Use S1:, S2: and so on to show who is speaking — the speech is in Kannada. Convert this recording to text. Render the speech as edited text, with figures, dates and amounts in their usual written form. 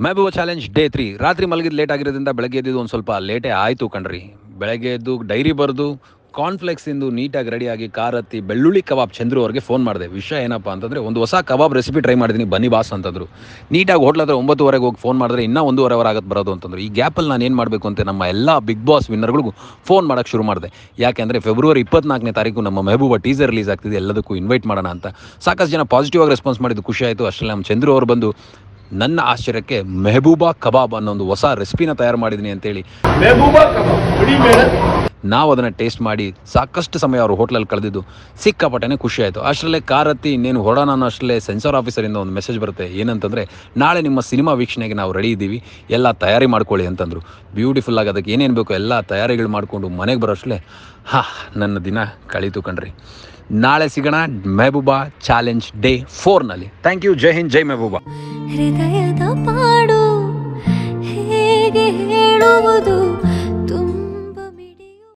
S1: ಮೆಹಬೂಬಾ ಚಾಲೆಂಜ್ ಡೇ 3 ರಾತ್ರಿ ಮಲಗಿದ್ದು ಲೇಟ್ ಆಗಿರೋದ್ರಿಂದ ಬೆಳಗ್ಗೆ ಎದ್ದಿದ್ದು ಒಂದು ಸ್ವಲ್ಪ ಲೇಟೇ ಆಯಿತು ಕಣ್ರಿ. ಬೆಳಗ್ಗೆ ಎದ್ದು ಡೈರಿ ಬರೆದು ಕಾರ್ನ್ಫ್ಲೆಕ್ಸ್ ಇಂದು ನೀಟಾಗಿ ರೆಡಿಯಾಗಿ ಕಾರ್ ಹತ್ತಿ ಬೆಳ್ಳುಳ್ಳಿ ಕಬಾಬ್ ಚಂದ್ರು ಅವ್ರಿಗೆ ಫೋನ್ ಮಾಡಿದೆ. ವಿಷಯ ಏನಪ್ಪ ಅಂತಂದರೆ ಒಂದು ಹೊಸ ಕಬಾಬ್ ರೆಸಿಪಿ ಟ್ರೈ ಮಾಡಿದ್ದೀನಿ, ಬನ್ನಿ ಬಾಸ್ ಅಂತಂದರು. ನೀಟಾಗಿ ಹೋಟ್ಲ ಹತ್ರ 9:30 ಹೋಗಿ ಫೋನ್ ಮಾಡಿದ್ರೆ ಇನ್ನೂ 1:30 ಆಗತ್ತೆ ಬರೋದು ಅಂತಂದರು. ಈ ಗ್ಯಾಪಲ್ಲಿ ನಾನು ಏನು ಮಾಡಬೇಕು ಅಂತ ನಮ್ಮ ಎಲ್ಲ ಬಿಗ್ ಬಾಸ್ ವಿನ್ನರ್ಗಳಿಗೂ ಫೋನ್ ಮಾಡೋಕ್ಕೆ ಶುರು ಮಾಡಿದೆ. ಯಾಕೆಂದರೆ ಫೆಬ್ರವರಿ 24ನೇ ತಾರೀಕು ನಮ್ಮ ಮೆಹಬೂಬಾ ಟೀಸರ್ ರಿಲೀಸ್ ಆಗ್ತಿದೆ, ಎಲ್ಲದಕ್ಕೂ ಇನ್ವೈಟ್ ಮಾಡೋಣ ಅಂತ. ಸಾಕಷ್ಟು ಜನ ಪಾಸಿಟಿವ್ ಆಗಿ ರೆಸ್ಪಾನ್ಸ್ ಮಾಡಿದ್ದು ಖುಷಿ ಆಯಿತು. ಅಷ್ಟರಲ್ಲಿ ನಮ್ಮ ಚಂದ್ರು ಅವರು ಬಂದು ನನ್ನ ಆಶ್ಚರ್ಯಕ್ಕೆ ಮೆಹಬೂಬಾ ಕಬಾಬ್ ಅನ್ನೋ ಒಂದು ಹೊಸ ರೆಸಿಪಿನ ತಯಾರು ಮಾಡಿದ್ದೀನಿ ಅಂತೇಳಿ
S2: ಮೆಹಬೂಬಾ ಕಬಾಬ್
S1: ನಾವು ಅದನ್ನು ಟೇಸ್ಟ್ ಮಾಡಿ ಸಾಕಷ್ಟು ಸಮಯ ಅವರು ಹೋಟ್ಲಲ್ಲಿ ಕಳೆದಿದ್ದು ಸಿಕ್ಕಾಪಟ್ಟೆ ಖುಷಿ ಆಯಿತು. ಅಷ್ಟರಲ್ಲೇ ಕಾರ್ ಹತ್ತಿ ಇನ್ನೇನು ಹೊರಡೋಣ ಅನ್ನೋ ಅಷ್ಟರಲ್ಲೇ ಸೆನ್ಸಾರ್ ಆಫೀಸರಿಂದ ಒಂದು ಮೆಸೇಜ್ ಬರುತ್ತೆ. ಏನಂತಂದರೆ ನಾಳೆ ನಿಮ್ಮ ಸಿನಿಮಾ ವೀಕ್ಷಣೆಗೆ ನಾವು ರೆಡಿ ಇದ್ದೀವಿ, ಎಲ್ಲ ತಯಾರಿ ಮಾಡ್ಕೊಳ್ಳಿ ಅಂತಂದರು. ಬ್ಯೂಟಿಫುಲ್ ಆಗಿ ಅದಕ್ಕೆ ಏನೇನು ಬೇಕೋ ಎಲ್ಲ ತಯಾರಿಗಳು ಮಾಡಿಕೊಂಡು ಮನೆಗೆ ಬರೋಷ್ಟಲೇ ನನ್ನ ದಿನ ಕಳೀತು ಕಣ್ರಿ. ನಾಳೆ ಸಿಗೋಣ ಮೆಹಬೂಬಾ ಚಾಲೆಂಜ್ ಡೇ 4ನಲ್ಲಿ. Thank you. ಜೈ ಹಿಂದ್, ಜೈ ಮೆಹಬೂಬಾ.
S3: ಹೃದಯದ ಪಾಡು ಹೇಗೆ ಹೇಳುವುದು